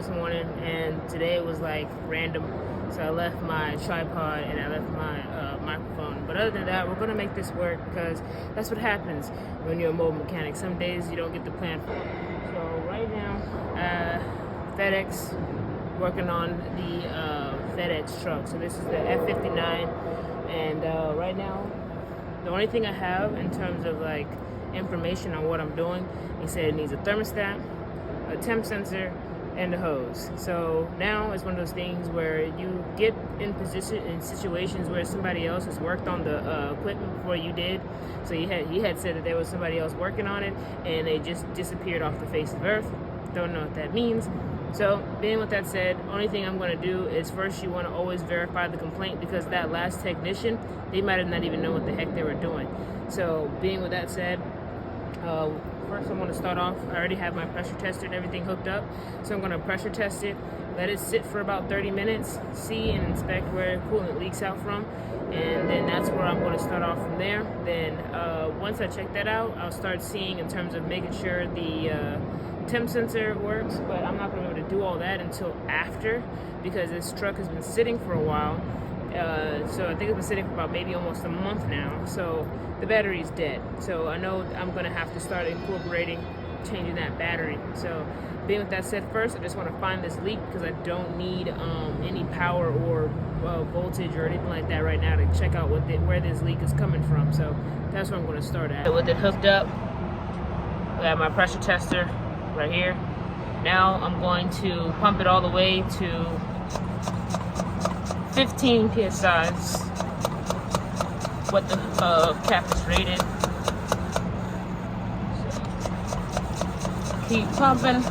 this morning, and today was like random. So I left my tripod and I left my microphone. But other than that, we're gonna make this work because that's what happens when you're a mobile mechanic. Some days you don't get the plan for it. So right now, FedEx working on the FedEx truck. So this is the F59, and right now, the only thing I have in terms of like information on what I'm doing, he said it needs a thermostat, a temp sensor, and a hose. So now it's one of those things where you get in situations where somebody else has worked on the equipment before you did. So he had said that there was somebody else working on it, and they just disappeared off the face of earth. Don't know what that means. So being with that said, only thing I'm going to do is first you want to always verify the complaint, because that last technician, they might have not even known what the heck they were doing. So being with that said, first I want to start off, I already have my pressure tester and everything hooked up. So I'm going to pressure test it, let it sit for about 30 minutes, see and inspect where coolant leaks out from. And then that's where I'm going to start off from there. Then once I check that out, I'll start seeing in terms of making sure the temp sensor works, but I'm not going to be able to do all that until after, because this truck has been sitting for a while. So I think it's been sitting for about maybe almost a month now. So the battery's dead. So I know I'm going to have to start incorporating changing that battery. So being with that said, first I just want to find this leak, because I don't need any power or voltage or anything like that right now to check out where this leak is coming from. So that's where I'm going to start at. With it hooked up, I have my pressure tester right here. Now I'm going to pump it all the way to 15 psi, what the cap is rated. So keep pumping.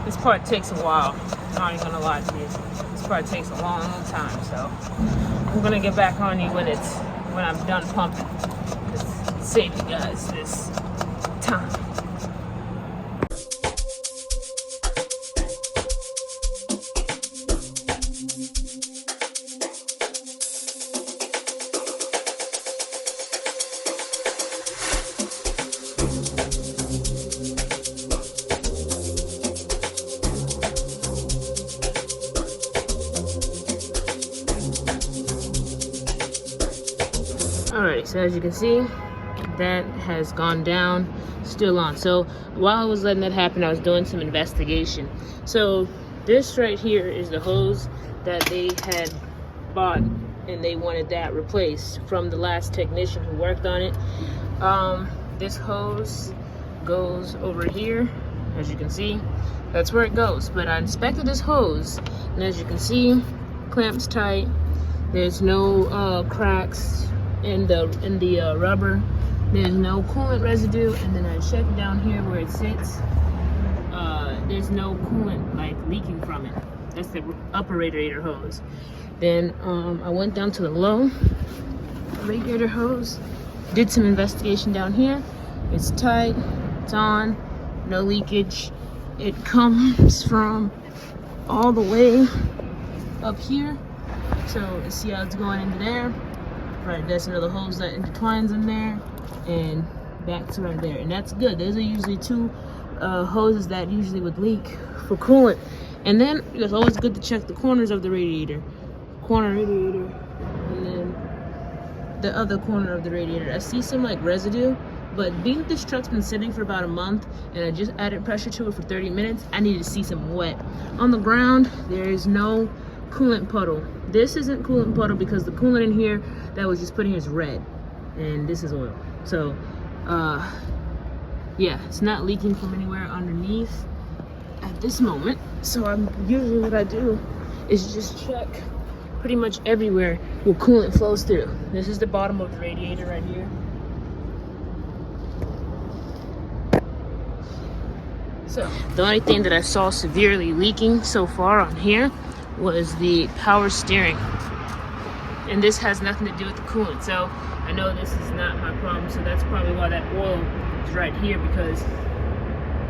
This part takes a while. I'm not even gonna lie to you. This part takes a long time. So I'm gonna get back on you when I'm done pumping. Save you guys this time. Alright, so as you can see, that has gone down, still on. So while I was letting that happen, I was doing some investigation. So this right here is the hose that they had bought, and they wanted that replaced from the last technician who worked on it. This hose goes over here, as you can see. That's where it goes. But I inspected this hose, and as you can see, clamps tight. There's no cracks in the rubber. There's no coolant residue, and then I checked down here where it sits. There's no coolant like leaking from it. That's the upper radiator hose. Then I went down to the low radiator hose, did some investigation down here. It's tight, it's on, no leakage. It comes from all the way up here. So see how it's going into there. Right, that's another hose that intertwines in there, and back to right there, and that's good. Those are usually two hoses that usually would leak for coolant. And then it's always good to check the corners of the radiator, and then the other corner of the radiator. I see some like residue, but being that this truck's been sitting for about a month and I just added pressure to it for 30 minutes, I need to see some wet. On the ground, there is no coolant puddle. This isn't coolant puddle because the coolant in here that was just put in here is red, and this is oil. So yeah, it's not leaking from anywhere underneath at this moment. So usually what I do is just check pretty much everywhere where coolant flows through. This is the bottom of the radiator right here. So the only thing that I saw severely leaking so far on here was the power steering, and this has nothing to do with the coolant. So I know this is not my problem, so that's probably why that oil is right here, because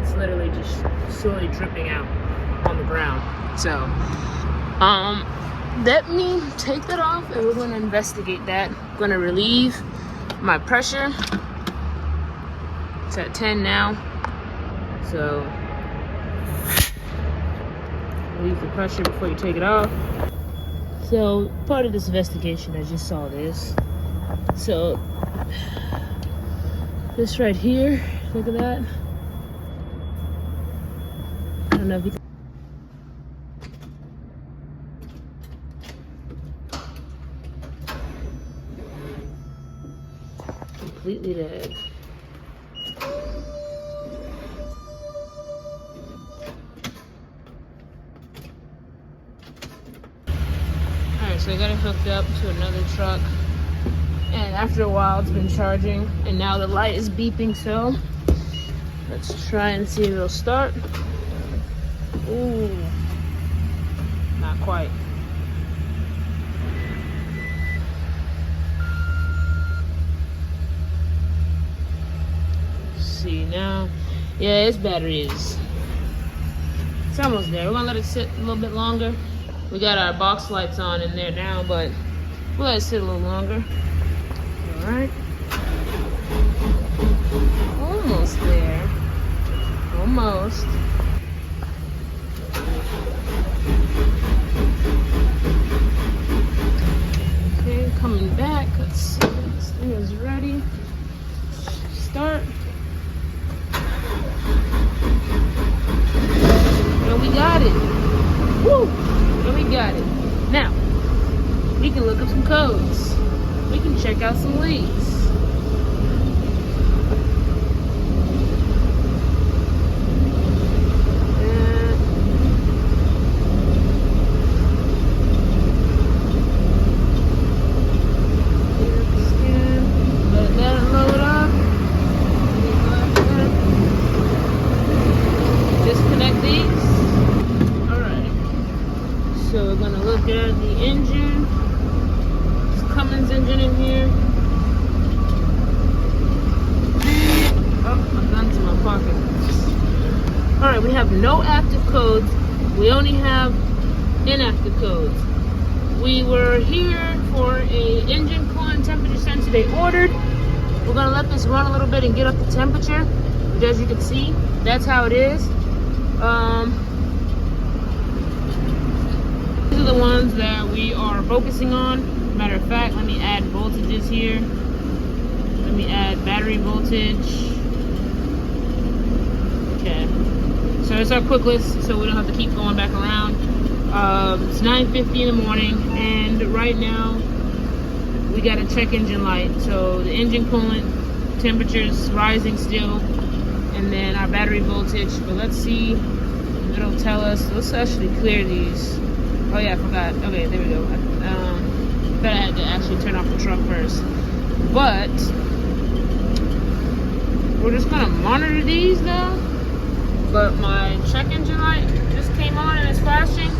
it's literally just slowly dripping out on the ground. So let me take that off, and we're going to investigate that. I'm going to relieve my pressure. It's at 10 now. So relieve the pressure before you take it off. So part of this investigation, I just saw this. So this right here, look at that. I don't know if you can. Completely dead. Alright, so I got it hooked up to another truck. And after a while, it's been charging. And now the light is beeping, so let's try and see if it'll start. Ooh, not quite. See now, yeah, its battery is, it's almost there. We're gonna let it sit a little bit longer. We got our box lights on in there now, but we'll let it sit a little longer. All right, almost there, almost. Okay, coming back. Let's see if this thing is ready. Start. And we got it. Woo! And we got it. Now, we can look up some codes. We can check out some leads. So we're gonna look at the engine. It's Cummins engine in here. Oh, my gun's in my pocket. All right, we have no active codes. We only have inactive codes. We were here for a engine coolant temperature sensor they ordered. We're gonna let this run a little bit and get up the temperature. But as you can see, that's how it is. These are the ones that we are focusing on. Matter of fact, let me add voltages here. Let me add battery voltage. Okay, so it's our quick list, so we don't have to keep going back around. It's 9:50 in the morning, and right now we got a check engine light. So the engine coolant temperature's rising still, and then our battery voltage. But let's see if it'll tell us. Let's actually clear these. Oh yeah, I forgot. Okay, there we go. Thought I had to actually turn off the truck first. But we're just gonna monitor these now. But my check engine light just came on and it's flashing.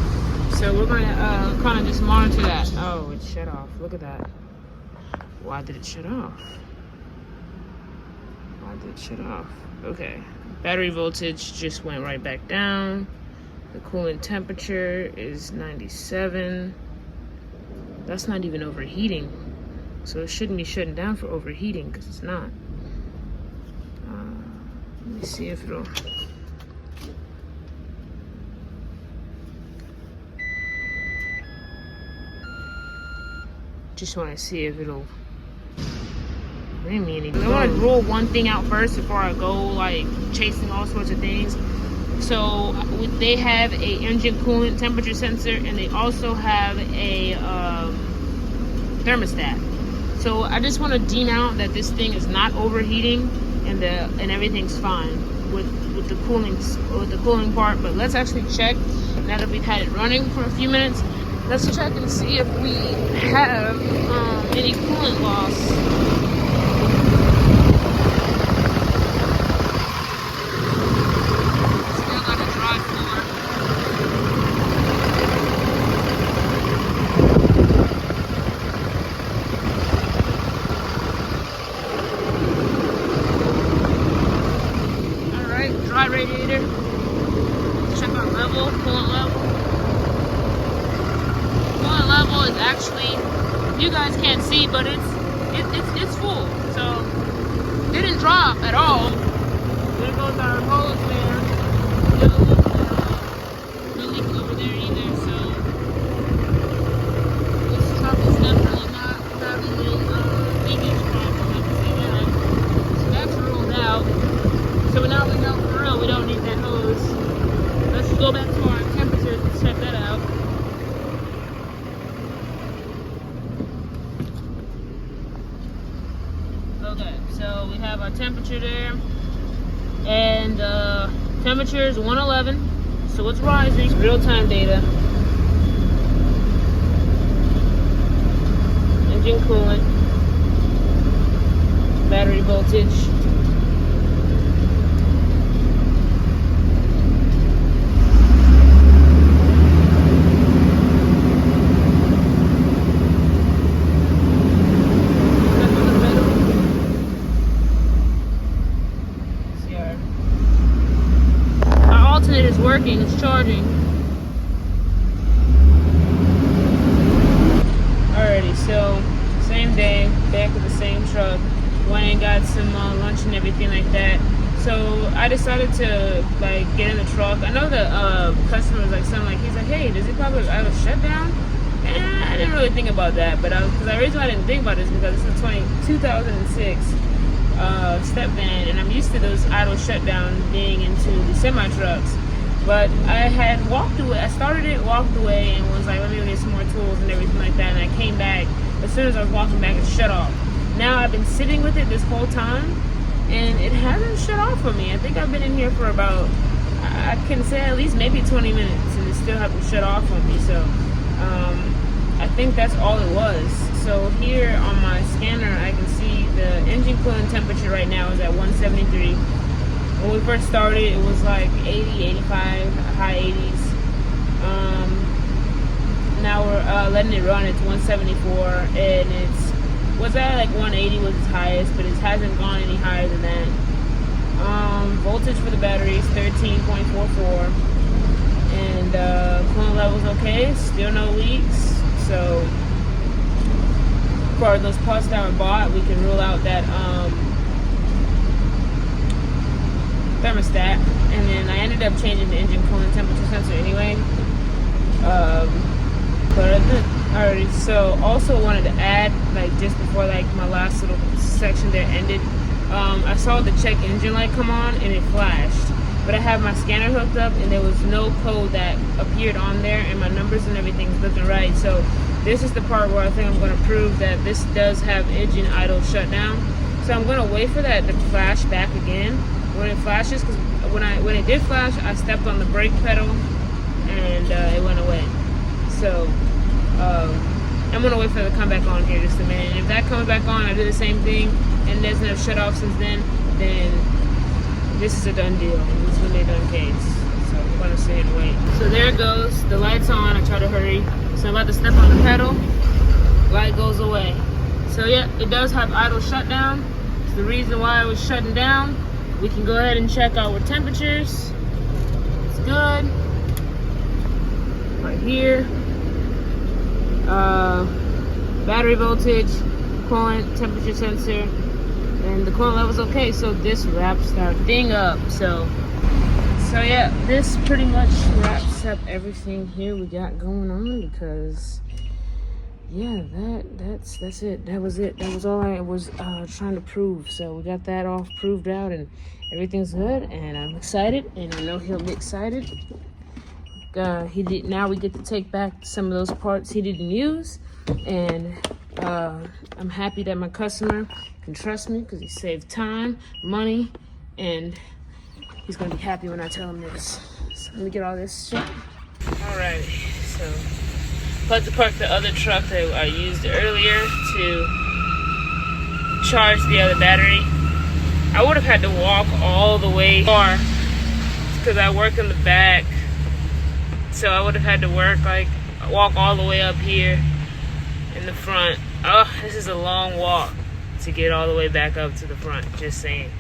So we're gonna kind of just monitor that. Oh, it shut off. Look at that. Why did it shut off? Why did it shut off? Okay. Battery voltage just went right back down. The coolant temperature is 97. That's not even overheating. So it shouldn't be shutting down for overheating because it's not. Let me see if it'll... Just want to see if it'll bring me anything. I want to rule one thing out first before I go like chasing all sorts of things. So they have a engine coolant temperature sensor, and they also have a thermostat. So I just want to deem out that this thing is not overheating, and everything's fine with the cooling part. But let's actually check now that we've had it running for a few minutes. Let's check and see if we have any coolant loss. Dry radiator. Check our level, coolant level. Coolant level is actually, you guys can't see, but it's full. So didn't drop at all. There goes our hose there. No leak over there either, so this truck is definitely not having a leakage problem, I can say that. So that's ruled out. So now we know for real we don't need that hose. Let's go back to our temperatures and check that out. Okay, so we have our temperature there, and temperature is 111, so it's rising. Real-time data. Engine coolant, battery voltage. Alternator's working, it's charging. Alrighty, so same day, back with the same truck. Went and got some lunch and everything like that. So I decided to like get in the truck. I know the customer was like something like, he's like, hey, does it probably have a shutdown? And I didn't really think about that, but because the reason why I didn't think about it is because this is a 2006 step van, and I'm used to those idle shutdown being into the semi trucks. But I had walked away. I started it, walked away, and was like, let me go get some more tools and everything like that. And I came back. As soon as I was walking back, it shut off. Now I've been sitting with it this whole time, and it hasn't shut off for me. I think I've been in here for about, I can say at least maybe 20 minutes, and it still hasn't shut off on me. So I think that's all it was. So here on my scanner, I can see the engine coolant temperature right now is at 173. When we first started, it was like 80, 85, high 80s. Now we're letting it run. It's 174, and was at like 180 was its highest, but it hasn't gone any higher than that. Voltage for the battery is 13.44, and coolant level's okay. Still no leaks. So for those parts that were bought, we can rule out that thermostat, and then I ended up changing the engine coolant temperature sensor anyway. But alrighty, so also wanted to add, like just before like my last little section there ended, I saw the check engine light come on and it flashed, but I have my scanner hooked up and there was no code that appeared on there, and my numbers and everything's looking right. So this is the part where I think I'm going to prove that this does have engine idle shutdown. So I'm going to wait for that to flash back again when it flashes, because when it did flash, I stepped on the brake pedal and it went away. So I'm gonna wait for it to come back on here just a minute. And if that comes back on, I do the same thing, and there's no shut off since then this is a done deal. This is gonna be a done case. So I'm gonna sit and wait. So there it goes. The light's on. I try to hurry. So I'm about to step on the pedal. Light goes away. So yeah, it does have idle shutdown. It's the reason why it was shutting down. We can go ahead and check our temperatures. It's good. Right here. Battery voltage, coolant, temperature sensor, and the coolant level's okay. So this wraps our thing up. So yeah, this pretty much wraps up everything here we got going on, because yeah, that's it. That was it. That was all I was trying to prove. So we got that all proved out, and everything's good, and I'm excited, and I know he'll be excited. Now we get to take back some of those parts he didn't use, and I'm happy that my customer can trust me, because he saved time, money, and he's gonna be happy when I tell him this. So let me get all this shit. Alright, so about to park the other truck that I used earlier to charge the other battery. I would have had to walk all the way far because I work in the back. So I would have had to walk all the way up here in the front. Oh, this is a long walk to get all the way back up to the front, just saying.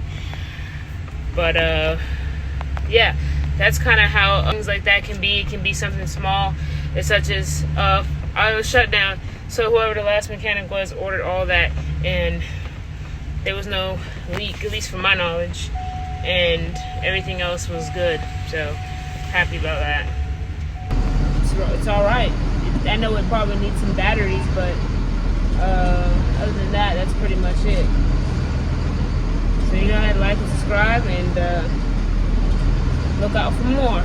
But yeah, that's kind of how things like that can be. It can be something small, it's such as I was shut down. So whoever the last mechanic was ordered all that, and there was no leak, at least from my knowledge. And everything else was good. So happy about that. It's all right. I know it probably needs some batteries, but other than that, that's pretty much it. So you go ahead, like and subscribe, and look out for more.